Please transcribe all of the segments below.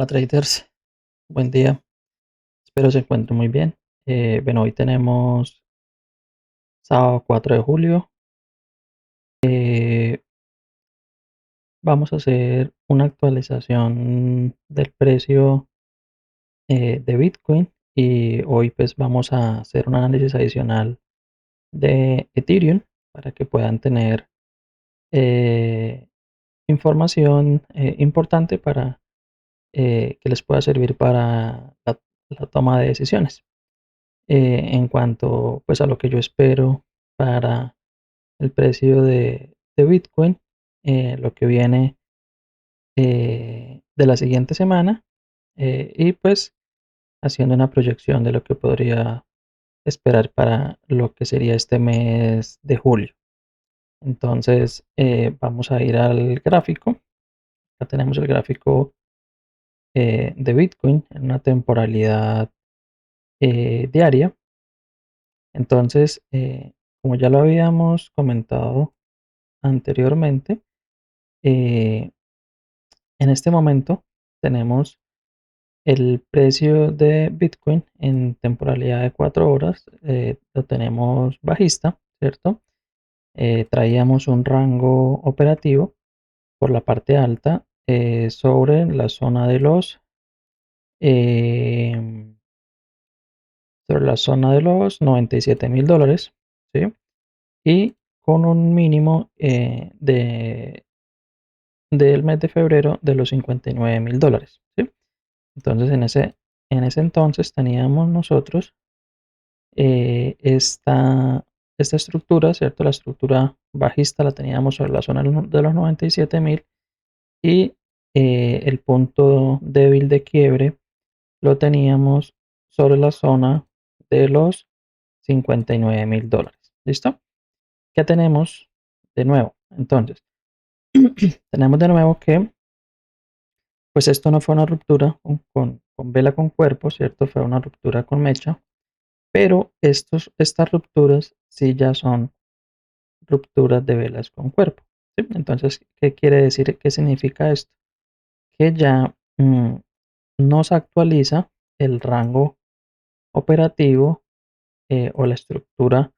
Hola traders, buen día, espero se encuentren muy bien. Bueno, hoy tenemos sábado 4 de julio. eh, Vamos a hacer una actualización del precio de Bitcoin y hoy pues vamos a hacer un análisis adicional de Ethereum para que puedan tener eh, información importante para que les pueda servir para la toma de decisiones. En cuanto pues a lo que yo espero para el precio de Bitcoin, lo que viene de la siguiente semana, y pues haciendo una proyección de lo que podría esperar para lo que sería este mes de julio. Entonces vamos a ir al gráfico. Acá tenemos el gráfico de Bitcoin en una temporalidad diaria. Entonces, como ya lo habíamos comentado anteriormente, en este momento tenemos el precio de Bitcoin en temporalidad de 4 horas, lo tenemos bajista, ¿cierto? Traíamos un rango operativo por la parte alta sobre la zona de los em, sobre la zona de los $97.000, ¿sí? Y con un mínimo del mes de febrero de los $59.000, ¿sí? Entonces en ese entonces teníamos nosotros esta estructura, ¿cierto? La estructura bajista la teníamos sobre la zona de los 97.000 y el punto débil de quiebre lo teníamos sobre la zona de los $59.000. ¿Listo? ¿Qué tenemos de nuevo? Entonces, tenemos de nuevo que pues esto no fue una ruptura con vela con cuerpo, ¿cierto? Fue una ruptura con mecha, pero estas rupturas sí ya son rupturas de velas con cuerpo, ¿sí? Entonces, ¿qué quiere decir? ¿Qué significa esto? Que ya nos actualiza el rango operativo o la estructura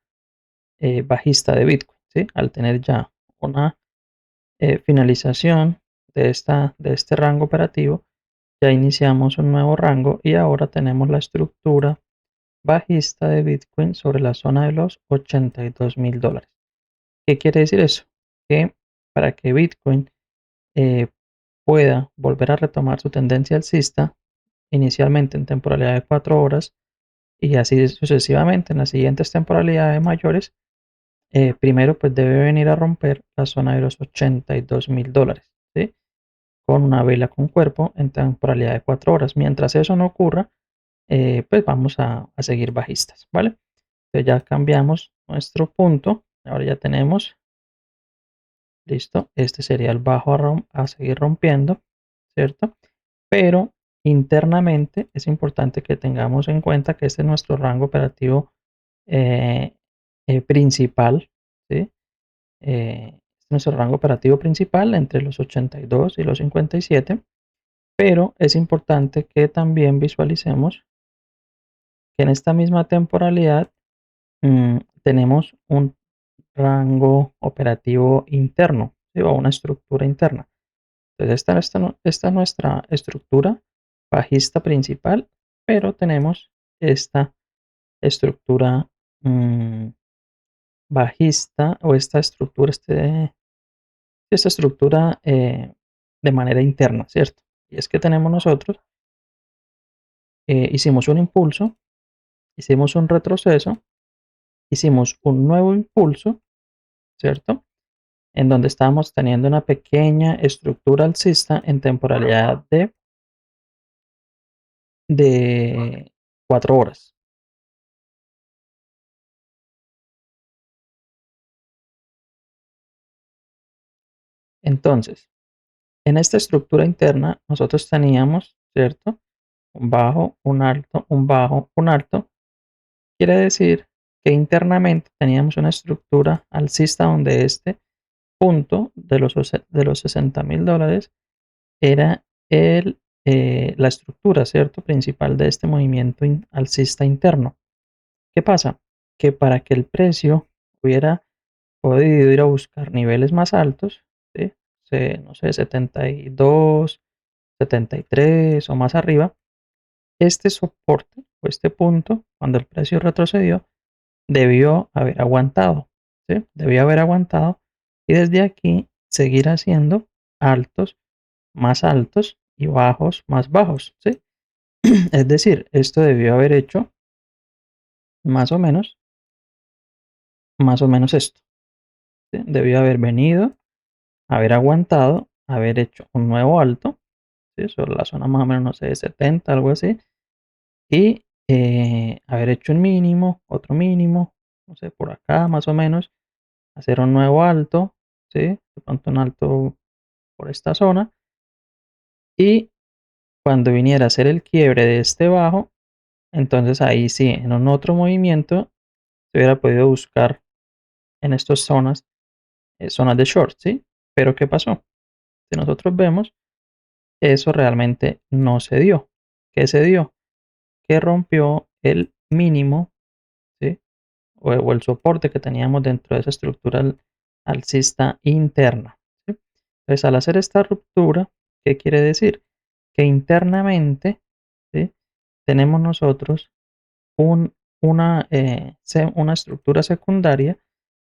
bajista de Bitcoin, ¿sí? Al tener ya una finalización de este rango operativo, ya iniciamos un nuevo rango y ahora tenemos la estructura bajista de Bitcoin sobre la zona de los $82.000. ¿Qué quiere decir eso? Que para que Bitcoin eh, pueda volver a retomar su tendencia alcista, inicialmente en temporalidad de 4 horas y así sucesivamente en las siguientes temporalidades mayores, primero pues debe venir a romper la zona de los $82.000, ¿sí? Con una vela con cuerpo en temporalidad de 4 horas. Mientras eso no ocurra, pues vamos a seguir bajistas, ¿vale? Entonces ya cambiamos nuestro punto, ahora ya tenemos, listo, este sería el bajo a seguir rompiendo, ¿cierto? Pero internamente es importante que tengamos en cuenta que este es nuestro rango operativo eh, principal, ¿sí? Este es nuestro rango operativo principal entre los 82 y los 57, pero es importante que también visualicemos que en esta misma temporalidad tenemos un rango operativo interno, ¿sí? O una estructura interna. Entonces esta es nuestra estructura bajista principal, pero tenemos esta estructura mm, bajista o esta estructura de manera interna, ¿cierto? Y es que tenemos nosotros, hicimos un impulso, hicimos un retroceso, hicimos un nuevo impulso, ¿cierto? En donde estábamos teniendo una pequeña estructura alcista en temporalidad de 4 horas. Entonces, en esta estructura interna nosotros teníamos, ¿cierto? Un bajo, un alto, un bajo, un alto. Quiere decir que internamente teníamos una estructura alcista donde este punto de los $60.000 era el la estructura, ¿cierto? Principal de este movimiento alcista interno. ¿Qué pasa? Que para que el precio hubiera podido ir a buscar niveles más altos, ¿sí? No sé, 72, 73 o más arriba, este soporte o este punto, cuando el precio retrocedió, debió haber aguantado, ¿sí? Debió haber aguantado y desde aquí seguir haciendo altos más altos y bajos más bajos, ¿sí? Es decir, esto debió haber hecho más o menos, más o menos esto, ¿sí? Debió haber venido, haber aguantado, haber hecho un nuevo alto, ¿sí? Sobre la zona más o menos, no sé, 70, algo así, y haber hecho un mínimo, otro mínimo, no sé, por acá más o menos, hacer un nuevo alto, ¿sí? De pronto un alto por esta zona, y cuando viniera a hacer el quiebre de este bajo, entonces ahí sí, en un otro movimiento, se hubiera podido buscar en estas zonas, zonas de short, ¿sí? Pero ¿qué pasó? Si nosotros vemos, eso realmente no se dio. ¿Qué se dio? Que rompió el mínimo, ¿sí? O el soporte que teníamos dentro de esa estructura alcista interna, ¿sí? Entonces, al hacer esta ruptura, ¿qué quiere decir? Que internamente, ¿sí? Tenemos nosotros un, una estructura secundaria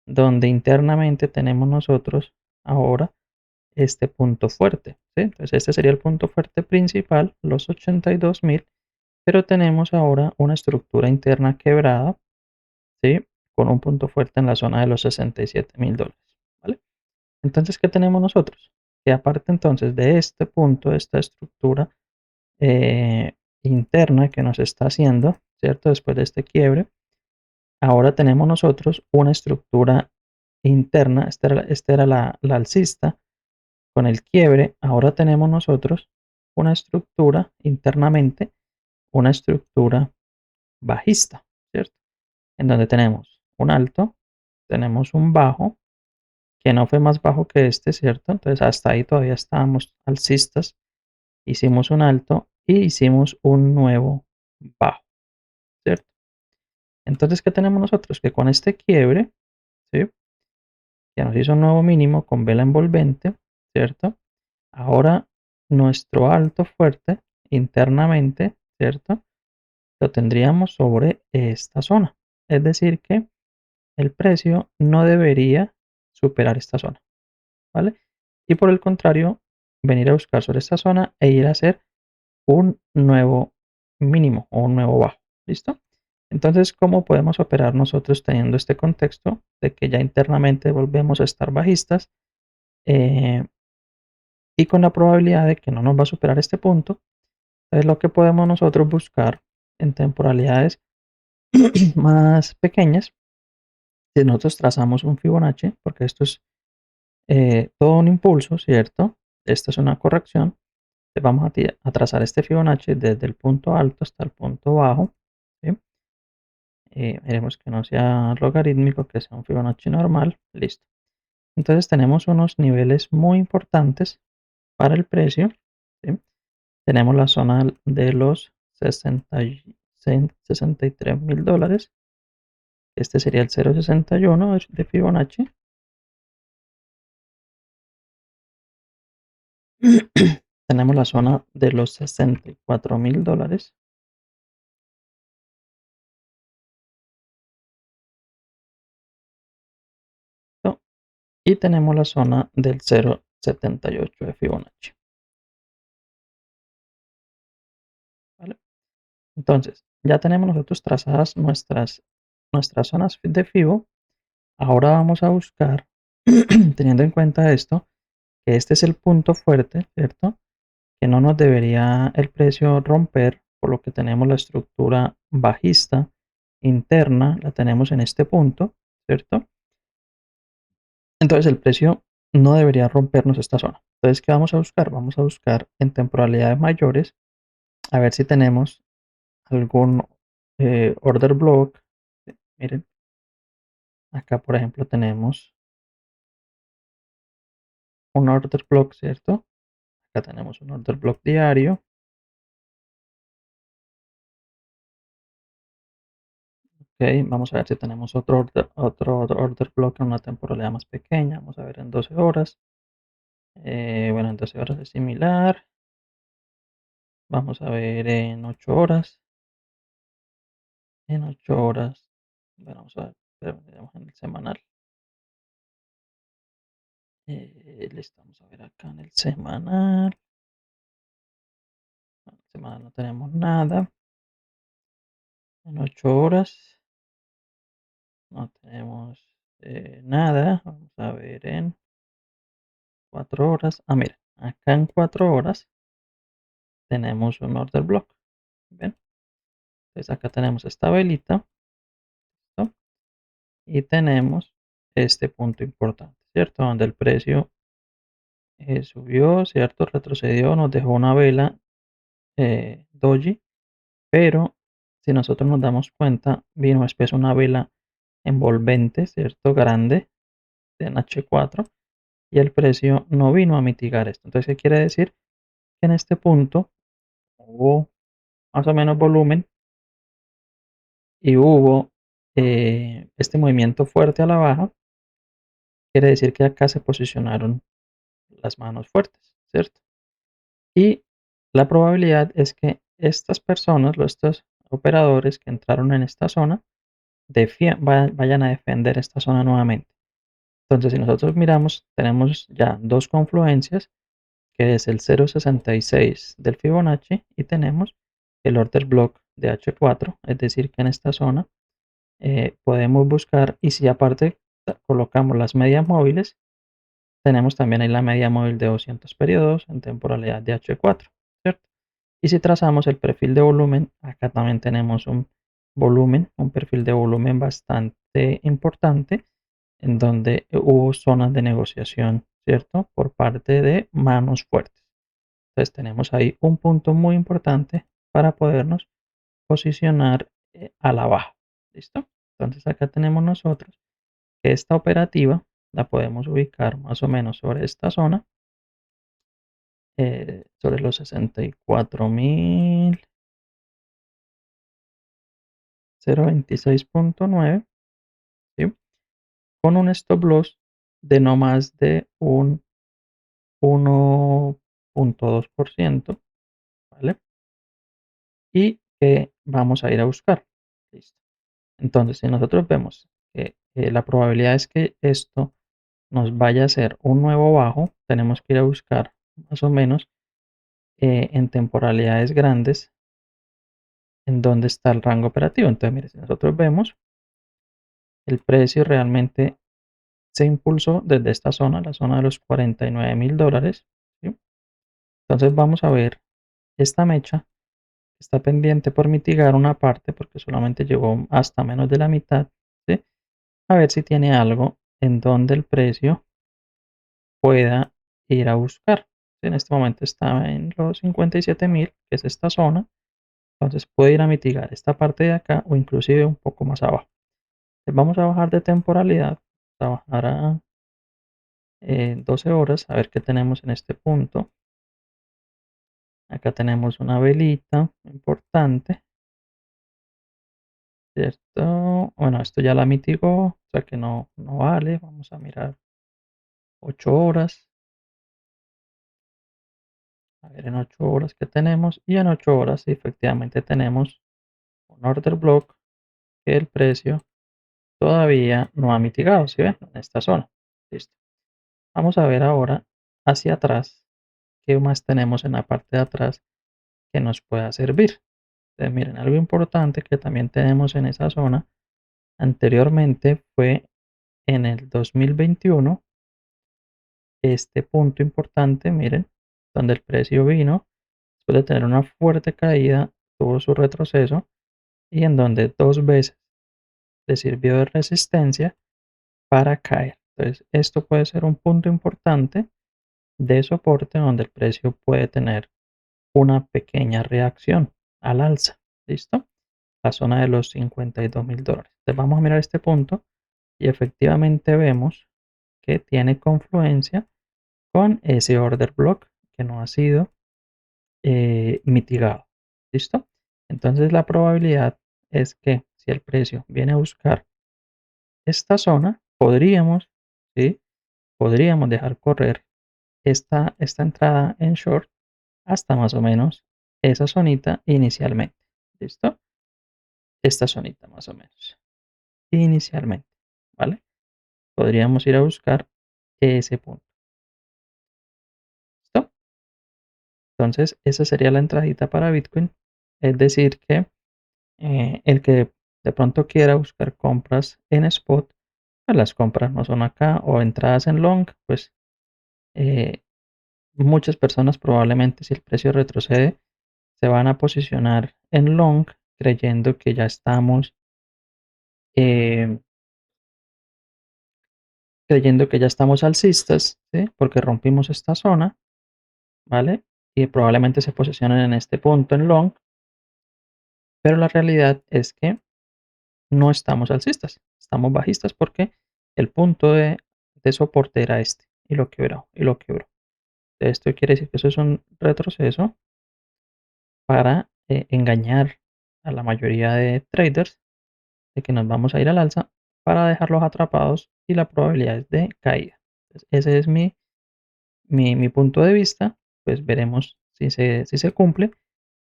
donde internamente tenemos nosotros ahora este punto fuerte, ¿sí? Entonces este sería el punto fuerte principal, los 82.000, pero tenemos ahora una estructura interna quebrada, ¿sí? Con un punto fuerte en la zona de los $67.000, ¿vale? Entonces, ¿qué tenemos nosotros? Que aparte entonces de este punto, de esta estructura interna que nos está haciendo, ¿cierto? Después de este quiebre, ahora tenemos nosotros una estructura interna, esta era la alcista, con el quiebre, ahora tenemos nosotros una estructura internamente, una estructura bajista, ¿cierto? En donde tenemos un alto, tenemos un bajo, que no fue más bajo que este, ¿cierto? Entonces hasta ahí todavía estábamos alcistas, hicimos un alto y hicimos un nuevo bajo, ¿cierto? Entonces, ¿qué tenemos nosotros? Que con este quiebre, ¿sí? Que nos hizo un nuevo mínimo con vela envolvente, ¿cierto? Ahora nuestro alto fuerte internamente, ¿cierto? Lo tendríamos sobre esta zona. Es decir, que el precio no debería superar esta zona, ¿vale? Y por el contrario, venir a buscar sobre esta zona e ir a hacer un nuevo mínimo o un nuevo bajo, ¿listo? Entonces, ¿cómo podemos operar nosotros teniendo este contexto de que ya internamente volvemos a estar bajistas eh, y con la probabilidad de que no nos va a superar este punto? Es lo que podemos nosotros buscar en temporalidades más pequeñas. Si nosotros trazamos un Fibonacci, porque esto es todo un impulso, ¿cierto? Esta es una corrección. Vamos a trazar este Fibonacci desde el punto alto hasta el punto bajo, ¿sí? Miremos que no sea logarítmico, que sea un Fibonacci normal. Listo. Entonces tenemos unos niveles muy importantes para el precio, ¿sí? Tenemos la zona de los 63 mil dólares. Este sería el 0,61 de Fibonacci. Tenemos la zona de los 64.000 dólares. ¿No? Y tenemos la zona del 0,78 de Fibonacci, ¿vale? Entonces, ya tenemos nosotros trazadas nuestras zonas de Fibo. Ahora vamos a buscar, teniendo en cuenta esto, que este es el punto fuerte, ¿cierto? Que no nos debería el precio romper, por lo que tenemos la estructura bajista interna, la tenemos en este punto, ¿cierto? Entonces el precio no debería rompernos esta zona. Entonces, ¿qué vamos a buscar? Vamos a buscar en temporalidades mayores, a ver si tenemos algún order block. Miren, acá por ejemplo tenemos un order block, ¿cierto? Acá tenemos un order block diario. vamos a ver si tenemos otro order block en una temporalidad más pequeña. Vamos a ver en 12 horas. Bueno, en 12 horas es similar. Vamos a ver en 8 horas. En 8 horas. Bueno, vamos a ver. Miremos en el semanal. Listo, vamos a ver acá en el semanal. En el semanal no tenemos nada. En 8 horas no tenemos nada. Vamos a ver en 4 horas. Ah, mira, acá en 4 horas tenemos un order block. ¿Ven? Entonces acá tenemos esta velita, ¿no? Y tenemos este punto importante, ¿cierto? Donde el precio subió, ¿cierto? Retrocedió, nos dejó una vela doji, pero si nosotros nos damos cuenta, vino después una vela envolvente, ¿cierto? Grande, en H4, y el precio no vino a mitigar esto. Entonces, ¿qué quiere decir? Que en este punto hubo más o menos volumen y hubo este movimiento fuerte a la baja. Quiere decir que acá se posicionaron las manos fuertes, ¿cierto? Y la probabilidad es que estas personas, estos operadores que entraron en esta zona, vayan a defender esta zona nuevamente. Entonces, si nosotros miramos, tenemos ya dos confluencias, que es el 0.66 del Fibonacci y tenemos el order block de H4, es decir, que en esta zona podemos buscar, y si aparte colocamos las medias móviles, tenemos también ahí la media móvil de 200 periodos en temporalidad de H4, ¿cierto? Y si trazamos el perfil de volumen, acá también tenemos un volumen, un perfil de volumen bastante importante, en donde hubo zonas de negociación, ¿cierto? Por parte de manos fuertes. Entonces tenemos ahí un punto muy importante para podernos posicionar a la baja. ¿Listo? Entonces acá tenemos nosotros que esta operativa la podemos ubicar más o menos sobre esta zona, sobre los 64.026.9, ¿sí? Con un stop loss de no más de un 1.2%, ¿vale? Y que vamos a ir a buscar. Listo. Entonces, si nosotros vemos que la probabilidad es que esto nos vaya a hacer un nuevo bajo, tenemos que ir a buscar más o menos en temporalidades grandes en dónde está el rango operativo. Entonces, mire, si nosotros vemos, el precio realmente se impulsó desde esta zona, la zona de los $49.000, ¿sí? Entonces vamos a ver esta mecha, está pendiente por mitigar una parte porque solamente llegó hasta menos de la mitad, ¿sí? A ver si tiene algo en donde el precio pueda ir a buscar. En este momento está en los 57.000, que es esta zona. Entonces puede ir a mitigar esta parte de acá o inclusive un poco más abajo. Vamos a bajar de temporalidad, a bajar a 12 horas, a ver qué tenemos en este punto. Acá tenemos una velita importante, ¿cierto? Bueno, esto ya la mitigó, o sea que no vale. Vamos a mirar 8 horas. A ver en 8 horas que tenemos. Y en 8 horas sí, efectivamente tenemos un order block que el precio todavía no ha mitigado, ¿sí ven? En esta zona. Listo. Vamos a ver ahora hacia atrás qué más tenemos en la parte de atrás que nos pueda servir. Entonces, miren, algo importante que también tenemos en esa zona anteriormente fue en el 2021, este punto importante, miren, donde el precio vino, después de tener una fuerte caída, tuvo su retroceso y en donde dos veces le sirvió de resistencia para caer. Entonces, esto puede ser un punto importante de soporte donde el precio puede tener una pequeña reacción al alza. ¿Listo? La zona de los $52.000. Entonces vamos a mirar este punto y efectivamente vemos que tiene confluencia con ese order block que no ha sido mitigado. ¿Listo? Entonces la probabilidad es que si el precio viene a buscar esta zona, podríamos, ¿sí? Podríamos dejar correr esta entrada en short hasta más o menos esa zonita inicialmente. ¿Listo? Esta zonita más o menos. Inicialmente. ¿Vale? Podríamos ir a buscar ese punto. ¿Listo? Entonces, esa sería la entradita para Bitcoin. Es decir, que el que de pronto quiera buscar compras en spot, pues las compras no son acá, o entradas en long, pues eh, muchas personas probablemente, si el precio retrocede, se van a posicionar en long creyendo que ya estamos eh, alcistas, ¿sí? Porque rompimos esta zona, ¿vale? Y probablemente se posicionen en este punto en long, pero la realidad es que no estamos alcistas, estamos bajistas porque el punto de soporte era este y lo quebró y lo quebró. Esto quiere decir que eso es un retroceso para engañar a la mayoría de traders de que nos vamos a ir al alza para dejarlos atrapados y la probabilidad es de caída. Entonces, ese es mi punto de vista, pues veremos si se cumple,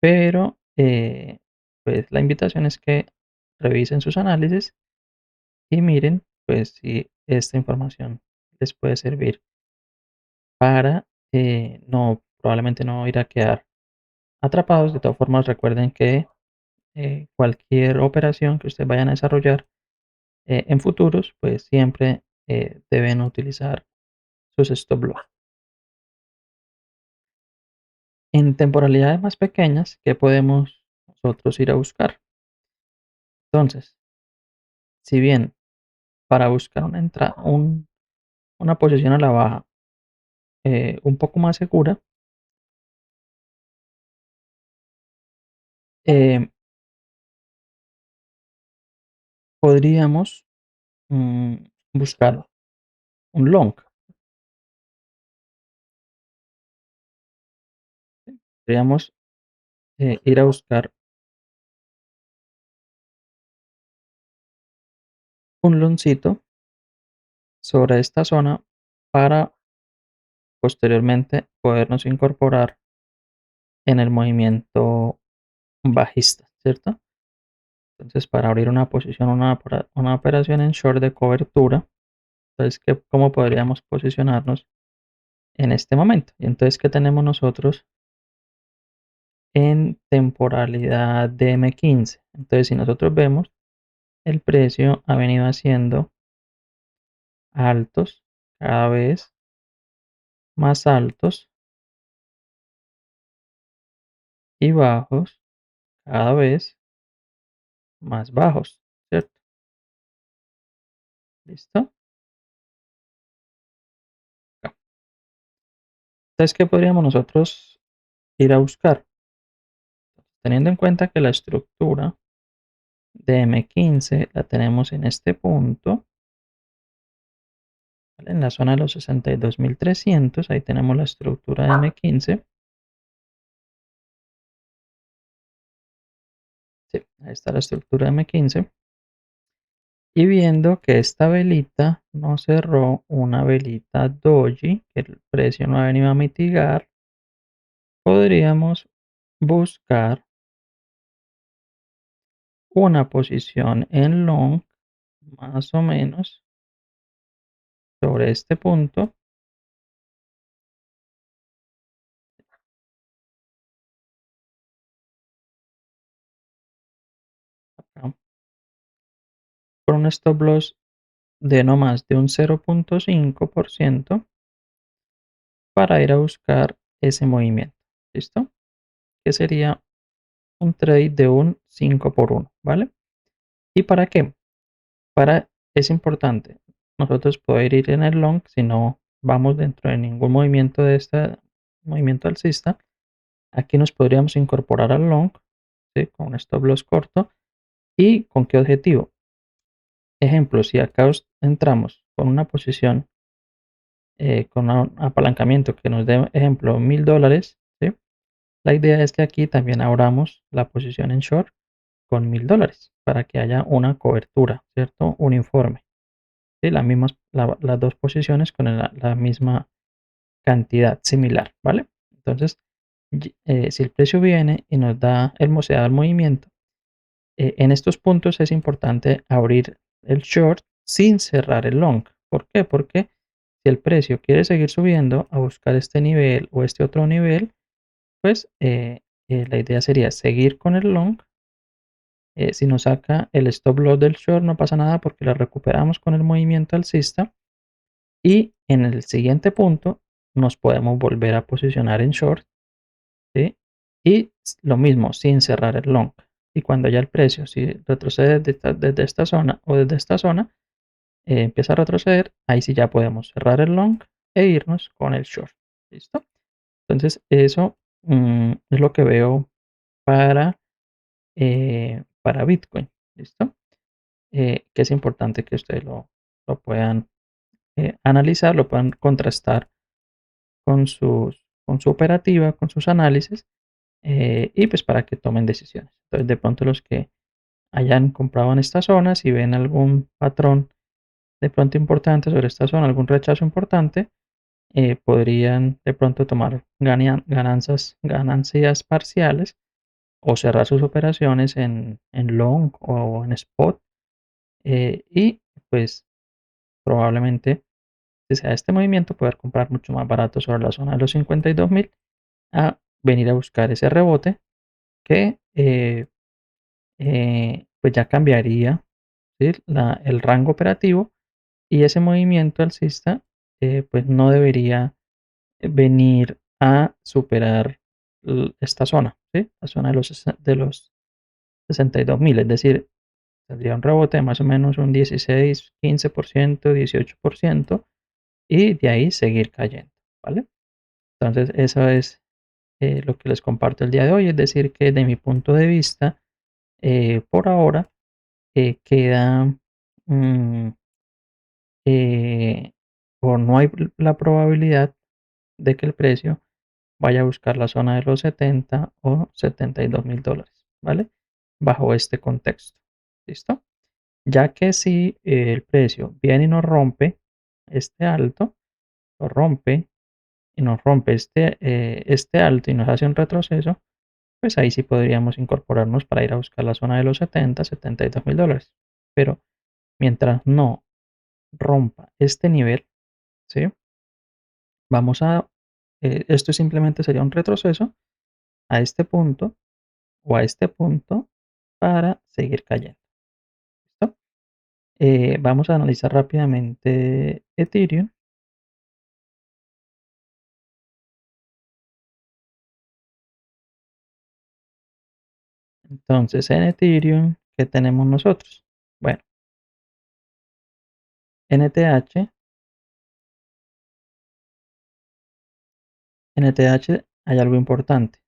pero pues la invitación es que revisen sus análisis y miren pues si esta información les puede servir para no, probablemente no ir a quedar atrapados. De todas formas, recuerden que cualquier operación que ustedes vayan a desarrollar en futuros, pues siempre deben utilizar sus stop loss. En temporalidades más pequeñas, ¿qué podemos nosotros ir a buscar? Entonces, si bien para buscar una entrada, una posición a la baja un poco más segura, eh, podríamos mm, buscar un long. Podríamos ir a buscar un longcito sobre esta zona para posteriormente podernos incorporar en el movimiento bajista, ¿cierto? Entonces, para abrir una posición, una operación en short de cobertura, entonces, ¿cómo podríamos posicionarnos en este momento? Y entonces, ¿qué tenemos nosotros en temporalidad de M15? Entonces, si nosotros vemos, el precio ha venido haciendo altos, cada vez más altos y bajos, cada vez más bajos, ¿cierto? ¿Listo? Entonces, ¿qué podríamos nosotros ir a buscar? Teniendo en cuenta que la estructura de M15 la tenemos en este punto, ¿vale? En la zona de los 62.300, ahí tenemos la estructura de M15. Sí, ahí está la estructura de M15. Y viendo que esta velita nos cerró una velita doji, que el precio no ha venido a mitigar, podríamos buscar una posición en long, más o menos, sobre este punto, acá, con un stop loss de no más de un 0.5% para ir a buscar ese movimiento. ¿Listo? Que sería un trade de un 5 por 1, ¿vale? ¿Y para qué? Es importante nosotros poder ir en el long si no vamos dentro de ningún movimiento de este movimiento alcista. Aquí nos podríamos incorporar al long, ¿sí? Con un stop loss corto. ¿Y con qué objetivo? Ejemplo, si acá entramos con una posición con un apalancamiento que nos dé, ejemplo, $1000, ¿sí? La idea es que aquí también abramos la posición en short con $1000 para que haya una cobertura, ¿cierto? Uniforme. ¿Sí? Las dos posiciones con la misma cantidad similar, ¿vale? Entonces, si el precio viene y nos da se da el movimiento, en estos puntos es importante abrir el short sin cerrar el long. ¿Por qué? Porque si el precio quiere seguir subiendo a buscar este nivel o este otro nivel, pues la idea sería seguir con el long. Si nos saca el stop loss del short, no pasa nada porque lo recuperamos con el movimiento alcista. Y en el siguiente punto nos podemos volver a posicionar en short, ¿sí? Y lo mismo, sin cerrar el long. Y cuando ya el precio, si retrocede desde esta zona o desde esta zona, empieza a retroceder, ahí sí ya podemos cerrar el long e irnos con el short. ¿Listo? Entonces, eso es lo que veo para Bitcoin. ¿Listo? Que es importante que ustedes lo puedan analizar, lo puedan contrastar con su operativa, con sus análisis, y pues para que tomen decisiones. Entonces, de pronto los que hayan comprado en estas zonas y ven algún patrón de pronto importante sobre esta zona, algún rechazo importante, podrían de pronto tomar ganancias parciales o cerrar sus operaciones en long o en spot, y pues probablemente si se da este movimiento poder comprar mucho más barato sobre la zona de los 52.000 a venir a buscar ese rebote que pues ya cambiaría, ¿sí? El rango operativo y ese movimiento alcista pues no debería venir a superar esta zona, ¿sí? La zona de los 62.000, es decir, tendría un rebote de más o menos un 16, 15%, 18% y de ahí seguir cayendo, ¿vale? Entonces, eso es lo que les comparto el día de hoy, es decir, que de mi punto de vista, por ahora queda, mm, eh, o no hay la probabilidad de que el precio vaya a buscar la zona de los 70 o $72.000, ¿vale? Bajo este contexto, ¿listo? Ya que si el precio viene y nos rompe este alto, lo rompe y nos rompe este alto y nos hace un retroceso, pues ahí sí podríamos incorporarnos para ir a buscar la zona de los 70, $72.000. Pero mientras no rompa este nivel, ¿sí? Vamos a, esto simplemente sería un retroceso a este punto o a este punto para seguir cayendo. ¿Listo? Vamos a analizar rápidamente Ethereum. Entonces, en Ethereum, ¿qué tenemos nosotros? Bueno, NTH hay algo importante,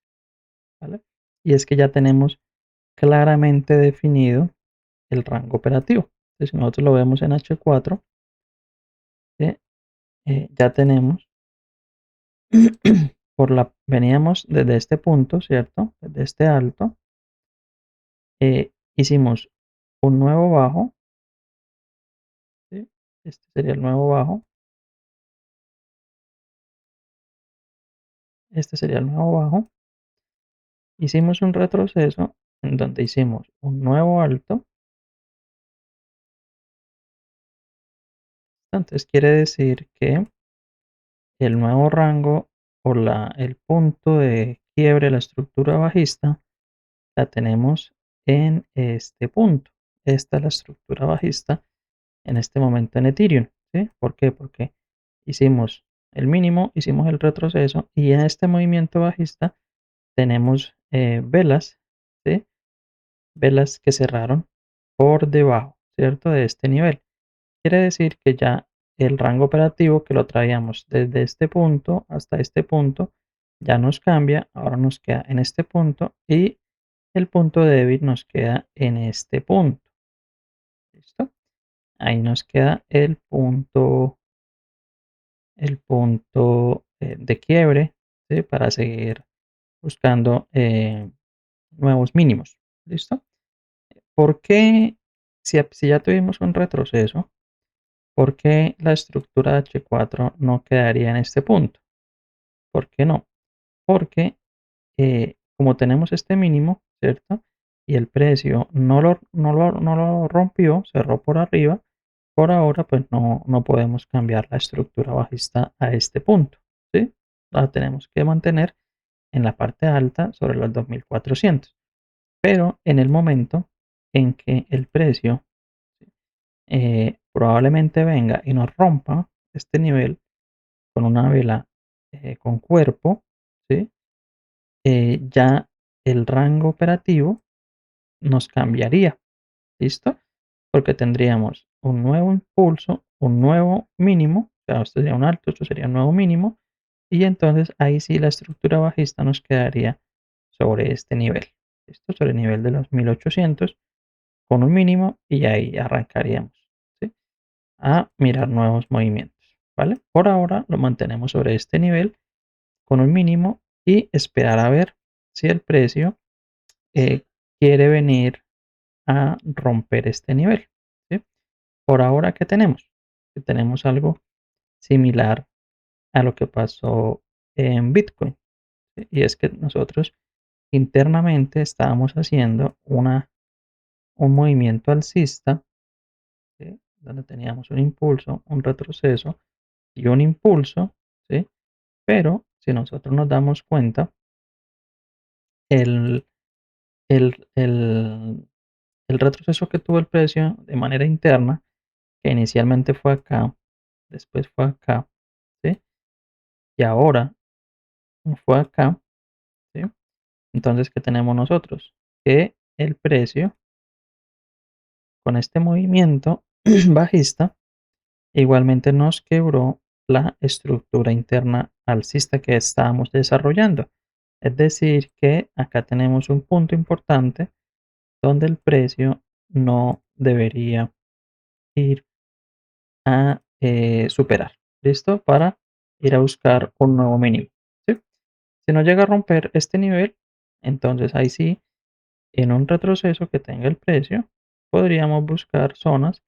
¿vale? Y es que ya tenemos claramente definido el rango operativo. Entonces, si nosotros lo vemos en H4, ¿sí? Ya tenemos, veníamos desde este punto, ¿cierto? Desde este alto, hicimos un nuevo bajo, ¿sí? Este sería el nuevo bajo, este sería el nuevo bajo. Hicimos un retroceso en donde hicimos un nuevo alto. Entonces quiere decir que el nuevo rango o el punto de quiebre de la estructura bajista la tenemos en este punto. Esta es la estructura bajista en este momento en Ethereum, ¿sí? ¿Por qué? Porque hicimos el mínimo, hicimos el retroceso y en este movimiento bajista tenemos velas, ¿sí? Velas que cerraron por debajo, ¿cierto? De este nivel. Quiere decir que ya el rango operativo que lo traíamos desde este punto hasta este punto ya nos cambia, ahora nos queda en este punto y el punto débil nos queda en este punto. ¿Listo? Ahí nos queda el punto de quiebre, ¿sí? Para seguir buscando nuevos mínimos. ¿Listo? ¿Por qué, si ya tuvimos un retroceso, por qué la estructura H4 no quedaría en este punto? ¿Por qué no? Porque como tenemos este mínimo, ¿cierto? Y el precio no lo rompió, cerró por arriba, por ahora pues no podemos cambiar la estructura bajista a este punto, ¿sí? La tenemos que mantener en la parte alta sobre los 2400. Pero en el momento en que el precio probablemente venga y nos rompa este nivel con una vela con cuerpo, ¿sí? Ya el rango operativo nos cambiaría, ¿listo? Porque tendríamos un nuevo impulso, un nuevo mínimo, o sea, esto sería un alto, esto sería un nuevo mínimo, y entonces ahí sí la estructura bajista nos quedaría sobre este nivel, ¿listo? Sobre el nivel de los 1800 con un mínimo y ahí arrancaríamos, ¿sí? A mirar nuevos movimientos, ¿vale? Por ahora lo mantenemos sobre este nivel con un mínimo y esperar a ver si el precio eh, quiere venir a romper este nivel, ¿sí? Por ahora, ¿qué tenemos? Que tenemos algo similar a lo que pasó en Bitcoin, ¿sí? Y es que nosotros internamente estábamos haciendo un movimiento alcista, ¿sí? Donde teníamos un impulso, un retroceso y un impulso, ¿sí? Pero si nosotros nos damos cuenta, el, el retroceso que tuvo el precio de manera interna, que inicialmente fue acá, después fue acá, ¿sí? Y ahora fue acá, ¿sí? Entonces, ¿qué tenemos nosotros? Que el precio, con este movimiento bajista, igualmente nos quebró la estructura interna alcista que estábamos desarrollando. Es decir, que acá tenemos un punto importante donde el precio no debería ir a superar. ¿Listo? Para ir a buscar un nuevo mínimo. ¿Sí? Si no llega a romper este nivel, entonces ahí sí, en un retroceso que tenga el precio, podríamos buscar zonas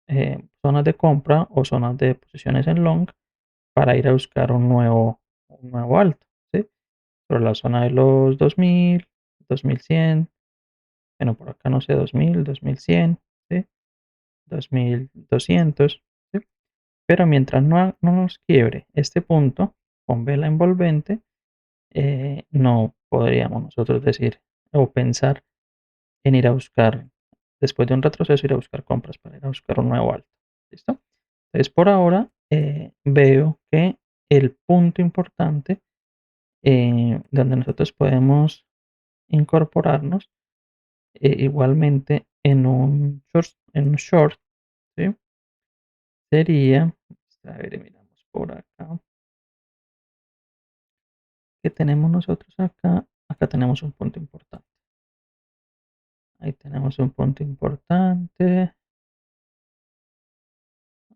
de compra o zonas de posiciones en long para ir a buscar un nuevo alto, ¿sí? Sobre la zona de los 2000, 2100, bueno, por acá no sé, 2000, 2100, ¿sí? 2200, ¿sí? Pero mientras no nos quiebre este punto con vela envolvente, no podríamos nosotros decir o pensar en ir a buscar, después de un retroceso, ir a buscar compras para ir a buscar un nuevo alto. ¿Listo? Entonces, por ahora, veo que el punto importante donde nosotros podemos incorporarnos igualmente en un short, ¿sí? Sería, a ver, miramos por acá, ¿qué tenemos nosotros acá? Acá tenemos un punto importante. Ahí tenemos un punto importante.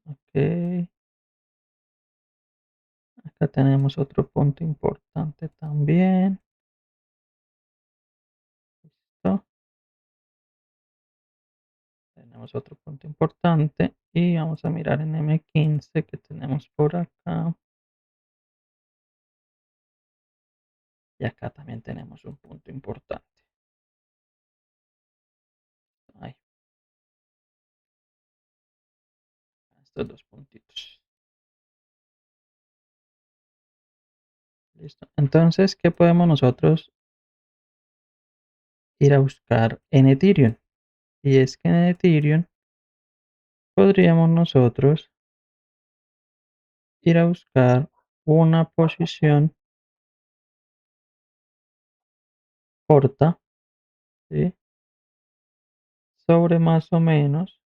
Ok. Acá tenemos otro punto importante también. ¿Listo? Tenemos otro punto importante. Y vamos a mirar en M15 que tenemos por acá. Y acá también tenemos un punto importante. Ahí, estos dos puntitos. Listo. Entonces, ¿qué podemos nosotros ir a buscar en Ethereum? Y es que en Ethereum podríamos nosotros ir a buscar una posición corta, ¿sí? Sobre más o menos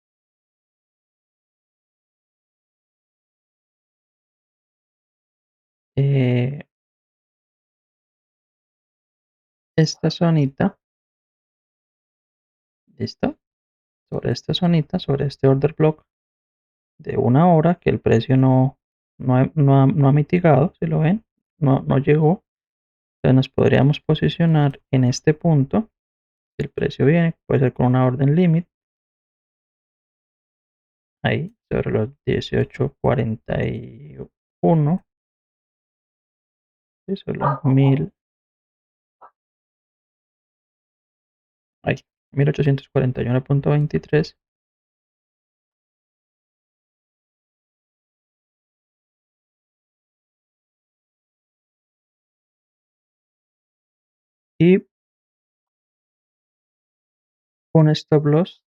eh, esta zonita, ¿listo? Sobre esta zonita, sobre este order block de una hora que el precio no ha mitigado, si lo ven, no llegó. Entonces nos podríamos posicionar en este punto Si el precio viene, puede ser con una orden limit, ahí sobre los 18.41, ¿sí? Sobre los 1000, ahí, 1841.23. Y un stop loss,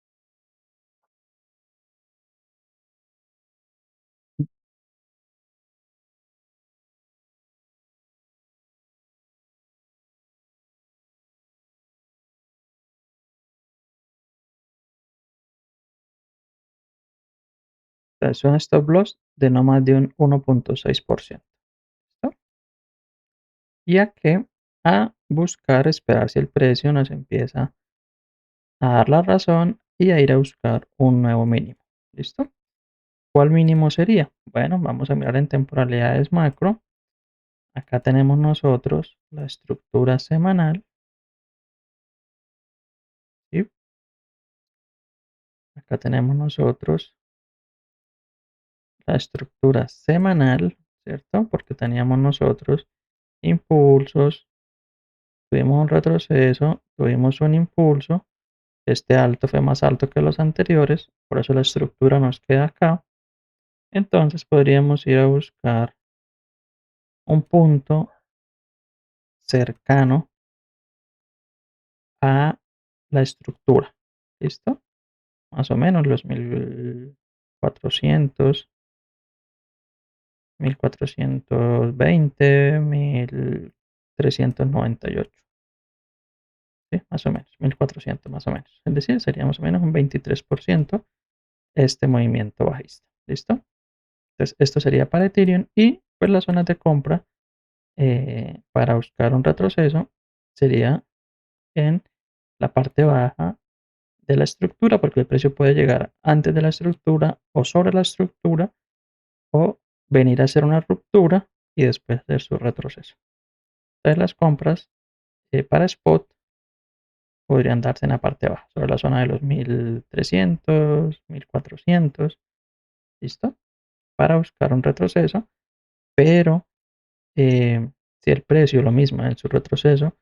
es un stop loss de no más de un 1.6%. ¿Listo? Y a que a buscar esperar si el precio nos empieza a dar la razón y a ir a buscar un nuevo mínimo. ¿Listo? ¿Cuál mínimo sería? Bueno, vamos a mirar en temporalidades macro. Acá tenemos nosotros la estructura semanal, ¿sí? Acá tenemos nosotros la estructura semanal, ¿cierto? Porque teníamos nosotros impulsos, tuvimos un retroceso, tuvimos un impulso, este alto fue más alto que los anteriores, por eso la estructura nos queda acá. Entonces podríamos ir a buscar un punto cercano a la estructura, ¿listo? Más o menos los 1400, 1420, 1398, ¿sí? Más o menos, 1400 más o menos. Es decir, sería más o menos un 23% este movimiento bajista, ¿listo? Entonces, esto sería para Ethereum y pues las zonas de compra para buscar un retroceso sería en la parte baja de la estructura, porque el precio puede llegar antes de la estructura o sobre la estructura o venir a hacer una ruptura y después hacer su retroceso. Entonces las compras para spot podrían darse en la parte baja, sobre la zona de los 1300, 1400, ¿listo? Para buscar un retroceso, pero si el precio, lo mismo en su retroceso,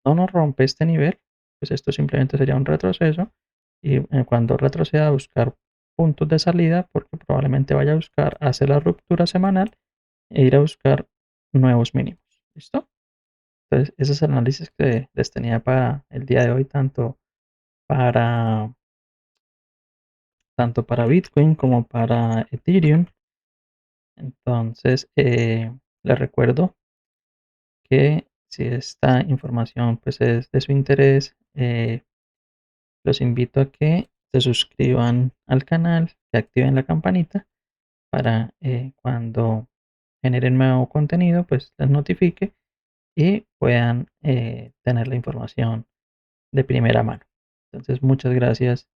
no nos rompe este nivel, pues esto simplemente sería un retroceso y cuando retroceda a buscar puntos de salida, porque probablemente vaya a buscar hacer la ruptura semanal e ir a buscar nuevos mínimos. ¿Listo? Entonces, ese es el análisis que les tenía para el día de hoy, para, tanto para Bitcoin como para Ethereum. Entonces, les recuerdo que si esta información pues, es de su interés, los invito a que se suscriban al canal, que activen la campanita para cuando generen nuevo contenido, pues les notifique y puedan tener la información de primera mano. Entonces, muchas gracias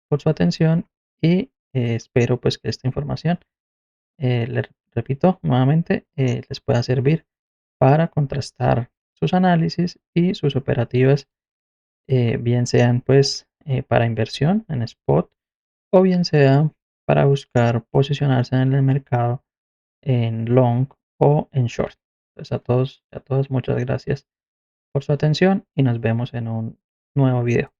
por su atención y espero pues que esta información, les repito nuevamente, les pueda servir para contrastar sus análisis y sus operativas, bien sean pues para inversión en spot o bien sea para buscar posicionarse en el mercado en long o en short. Entonces a todos y a todas muchas gracias por su atención y nos vemos en un nuevo video.